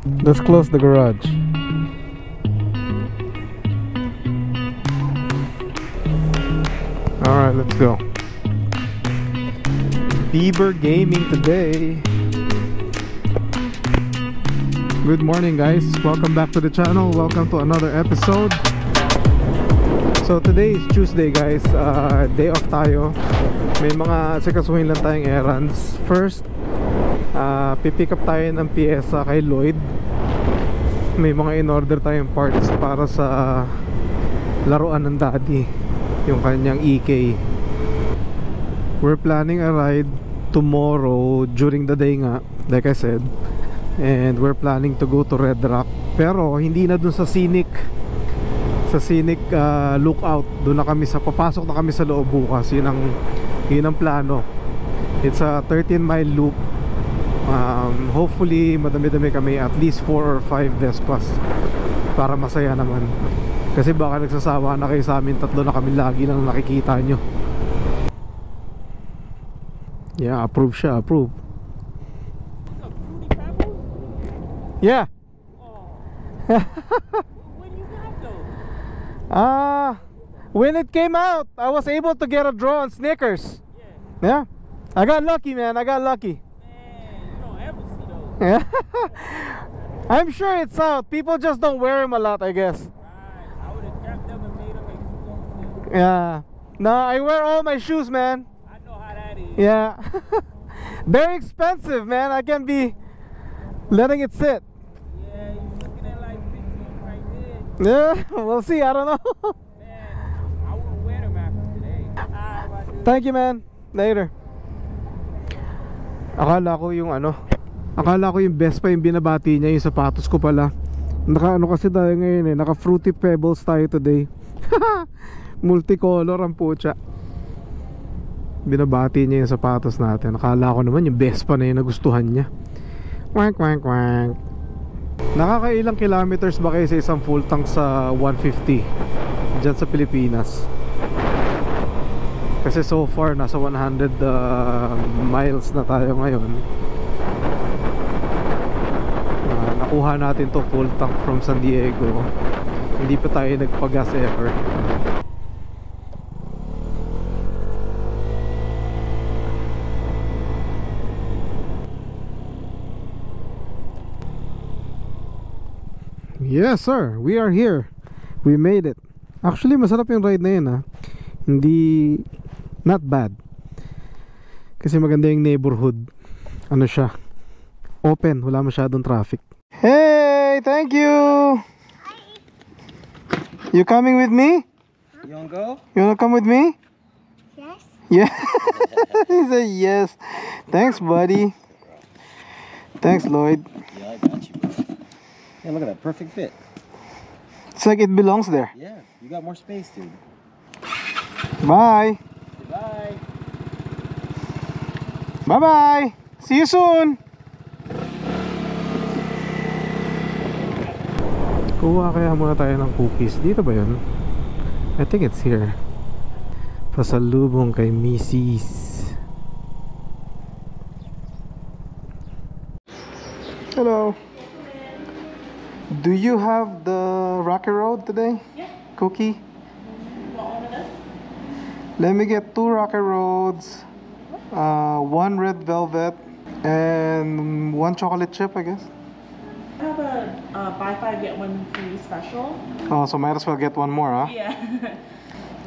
Let's close the garage. Alright, let's go. Bieber Gaming today. Good morning guys, welcome back to the channel. Welcome to another episode. So today is Tuesday guys, day off tayo. May mga sikasuhin lang tayong errands. First, pipick up tayo ng piyesa kay Lloyd. May mga in-order tayong parts para sa laruan ng daddy, yung kanyang EK. We're planning a ride tomorrow during the day nga, like I said. And we're planning to go to Red Rock. Pero hindi na dun sa scenic lookout. Doon na kami papasok na kami sa loob bukas. Yun ang plano. It's a 13-mile loop. Hopefully madami-dami kami, at least 4 or 5 Vespas, para masaya naman. Kasi baka nagsasawa na kayo sa amin, tatlo na kami lagi lang nakikita nyo. Yeah, approve siya, approve. Yeah. When you got those? When it came out, I was able to get a draw on Snickers. Yeah. I got lucky, man. I got lucky. Man, you don't ever see those. Yeah. I'm sure it's out. People just don't wear them a lot, I guess. Right. I would have grabbed them and made them exclusive. Yeah. No, I wear all my shoes, man. I know how that is. Yeah. Very expensive, man. I can't be letting it sit. Yeah, you're looking at like 15 right there. Yeah, we'll see. I don't know. Man, I wouldn't wear them after today. Thank you, man. Later. Akala ko yung best pa yung binabati niya, yung sapatos ko pala. Naka kasi tayo ngayon naka Fruity Pebbles tayo today. Multicolor ang pucha. Binabati niya yung sapatos natin. Akala ko naman yung best pa na yung nagustuhan niya. Quack quack quack. Nakakailang kilometers ba kayo sa isang full tank sa 150 dyan sa Pilipinas? Kasi so far nasa 100 miles na tayo ngayon. Nakuha natin to full tank from San Diego. Hindi pa tayo nagpagas ever. Yes sir, we are here. We made it. Actually masarap yung ride na yun Hindi, not bad. Kasi maganda yung neighborhood. Ano siya, open, wala masyadong traffic. Hey, thank you. You coming with me? You wanna go? You wanna come with me? Yes. Yeah. He said yes. Thanks buddy. Thanks Lloyd. Yeah, I got you. Yeah, look at that, perfect fit. It's like it belongs there. Yeah, you got more space, dude. Bye. Bye. Bye bye. See you soon. Kuha kaya muna tayo ng cookies. Dito ba yun? I think it's here. Pasalubong kay Mrs. Hello. Do you have the Rocky Road today? Yeah. Cookie? Want one of those? Let me get 2 Rocky Roads, 1 red velvet, and 1 chocolate chip, I guess. I have a buy 5 get 1 free special. Oh, so might as well get 1 more, huh? Yeah.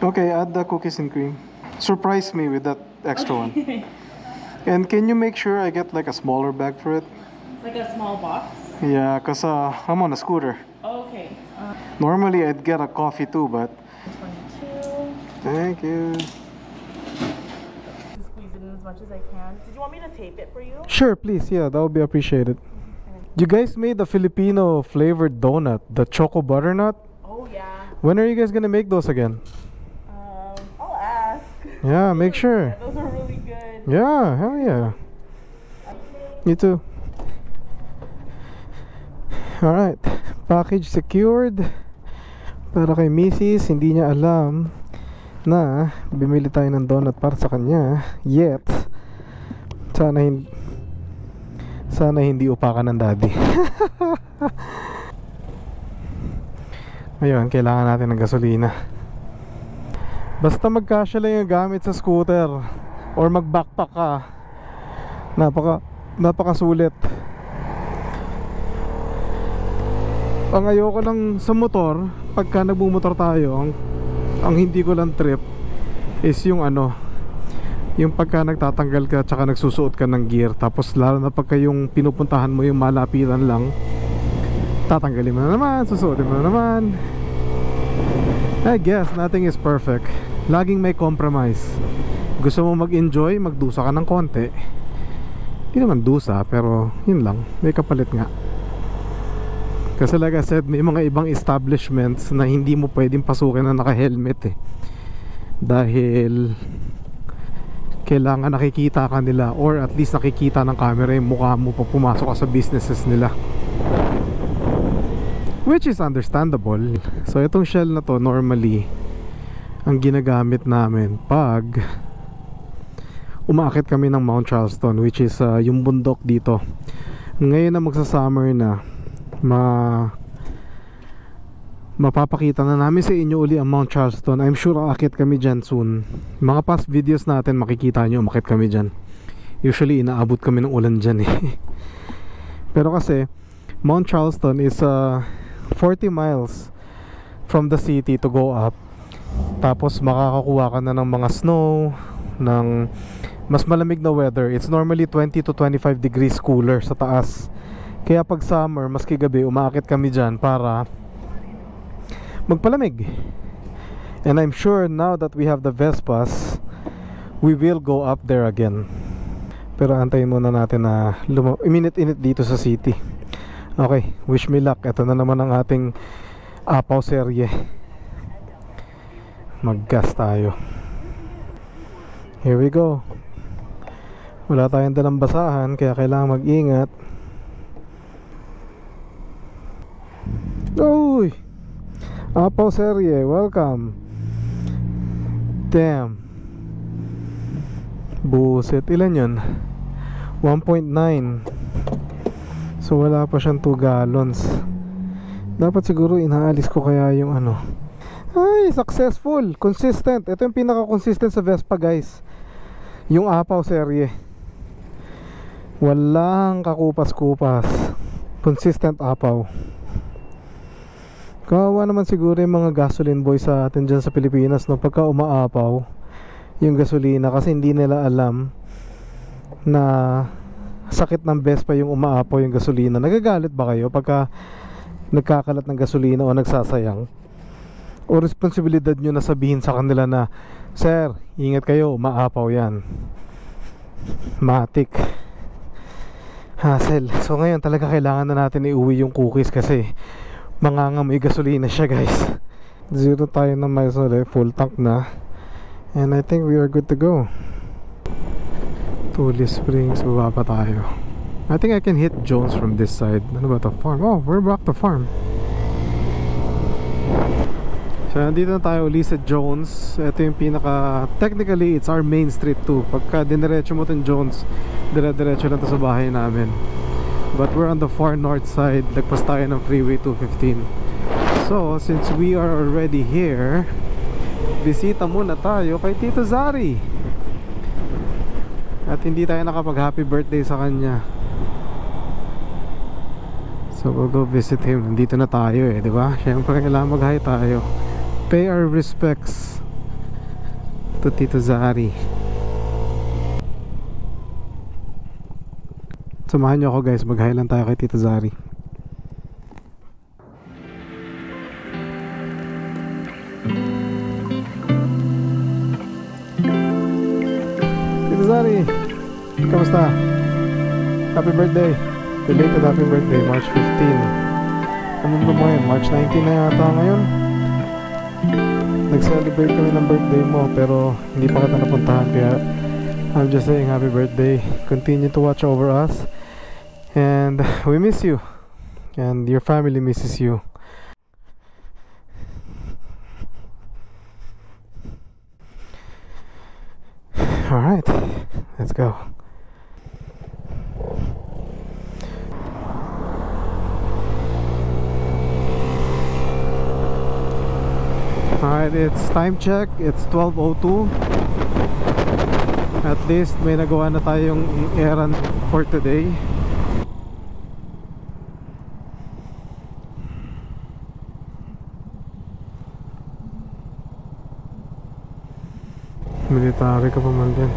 Okay, add the cookies and cream. Surprise me with that extra one. And can you make sure I get like a smaller bag for it? Like a small box. Yeah, cause I'm on a scooter. Oh, okay. Normally I'd get a coffee too, but 22. thank you. Squeeze it in as much as I can. Did you want me to tape it for you? Sure, please. Yeah, that would be appreciated. You guys made the Filipino flavored donut, the choco butternut. Oh yeah. When are you guys gonna make those again? I'll ask. Yeah, make sure. Those are really good. Yeah, hell yeah. You too. Alright, package secured. Para kay Mrs. Hindi niya alam na bimili tayo ng donut para sa kanya yet. Sana hindi upakan ng daddy. Ngayon, kailangan natin ng gasolina. Basta magkasya lang yung gamit sa scooter or mag-backpack ka, napakasulit. Ang ayoko lang sa motor, pagka nagbumotor tayo, ang hindi ko lang trip is yung yung pagka nagtatanggal ka tsaka nagsusuot ka ng gear. Tapos lalo na pagka yung pinupuntahan mo yung malapitan lang, tatanggalin mo na naman, susuotin mo na naman. I guess nothing is perfect. Laging may compromise. Gusto mo mag-enjoy, magdusa ka ng konti. Hindi naman dusa, pero yun lang, may kapalit nga. Kasi like I said, may mga ibang establishments na hindi mo pwedeng pasukin na naka-helmet dahil kailangan nakikita ka nila, or at least nakikita ng camera yung mukha mo pag pumasok ka sa businesses nila, which is understandable. So itong Shell na to, normally ang ginagamit namin pag umaakit kami ng Mount Charleston, which is yung bundok dito. Ngayon na magsa-summer na, mapapakita na namin sa inyo uli ang Mount Charleston. I'm sure aakit kami dyan soon. Mga past videos natin, makikita nyo umakit kami dyan. Usually inaabot kami ng ulan dyan Pero kasi Mount Charleston is 40 miles from the city to go up. Tapos makakakuha ka na ng mga snow, ng mas malamig na weather. It's normally 20 to 25 degrees cooler sa taas. Kaya pag summer, maski gabi, umaakit kami dyan para magpalamig. And I'm sure now that we have the Vespas, we will go up there again. Pero antayin muna natin na iminit-init dito sa city. Okay, wish me luck. Ito na naman ang ating apaw serye. Mag-gas tayo. Here we go. Wala tayong dalang basahan, kaya kailangan mag-ingat. Uy! Apaw serye, welcome. Damn. Buset, ilan yun? 1.9. So wala pa siyang 2 gallons. Dapat siguro inaalis ko kaya yung Ay, successful, consistent. Ito yung pinaka-consistent sa Vespa, guys. Yung apaw serye. Walang kakupas-kupas. Consistent apaw. Kawawa naman siguro yung mga gasoline boys sa atin dyan sa Pilipinas, no? Pagka umaapaw yung gasolina, kasi hindi nila alam na sakit ng Vespa yung umaapaw yung gasolina. Nagagalit ba kayo pagka nagkakalat ng gasolina o nagsasayang? O responsibilidad nyo na sabihin sa kanila na, sir, ingat kayo, umaapaw yan. Matik. Hassle. So ngayon talaga kailangan na natin iuwi yung cookies kasi mangangamoy gasolina siya, guys. Zero tayo na miles ulit, full tank na. And I think we are good to go. Tule Springs, baba pa tayo. I think I can hit Jones from this side. Ano ba to? Farm? Oh, we're back to farm. So nandito na tayo uli sa Jones. Ito yung pinaka, technically it's our main street too. Pagka diniretso mo itong Jones, dire-diretso lang to sa bahay namin. But we're on the far north side. Nagpas tayo ng Freeway 215. So since we are already here, bisita muna tayo kay Tito Zari. At hindi tayo nakapag happy birthday sa kanya. So we'll go visit him. Nandito na tayo di ba? Siyempre kailangan mag-hi tayo. Pay our respects to Tito Zari. Samahan nyo ako, guys, mag-hi lang tayo kay Tito Zari. Tito Zari, kamusta? Happy birthday. Belated happy birthday, March 15. Ano ba mo yun? March 19 na yata ngayon. Nag-celebrate kami ng birthday mo pero hindi pa kita napuntahan, kaya I'm just saying happy birthday. Continue to watch over us. And we miss you. And your family misses you. Alright, let's go. Alright, it's time check. It's 12:02. At least may nagawa na tayong errand for today. Military ka pa man din.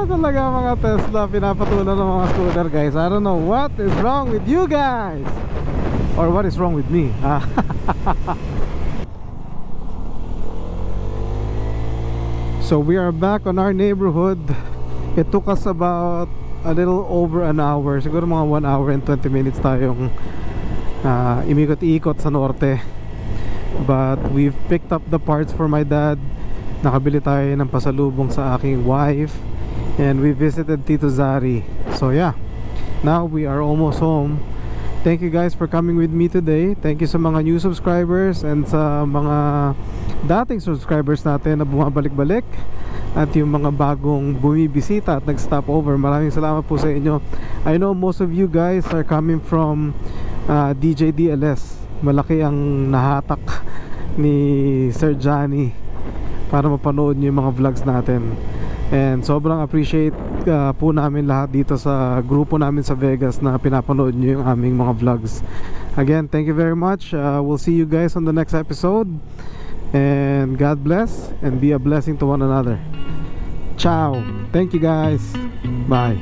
Talaga mga Tesla, pinapatulan ng mga scooter guys. I don't know what is wrong with you guys, or what is wrong with me. So we are back on our neighborhood. It took us about a little over an hour. Siguro mga 1 hour and 20 minutes tayong imikot-ikot sa norte. But we've picked up the parts for my dad. Nakabili tayo ng pasalubong sa aking wife. And we visited Tito Zari. So yeah, now we are almost home. Thank you guys for coming with me today. Thank you sa mga new subscribers and sa mga dating subscribers natin na bumabalik-balik, at yung mga bagong bumibisita at nag-stop over. Maraming salamat po sa inyo. I know most of you guys are coming from DJ DLS. Malaki ang nahatak ni Sir Johnny para mapanood nyo yung mga vlogs natin. And sobrang appreciate po namin lahat dito sa grupo namin sa Vegas na pinapanood nyo yung aming mga vlogs. Again, thank you very much. We'll see you guys on the next episode. And God bless and be a blessing to one another. Ciao. Thank you guys. Bye.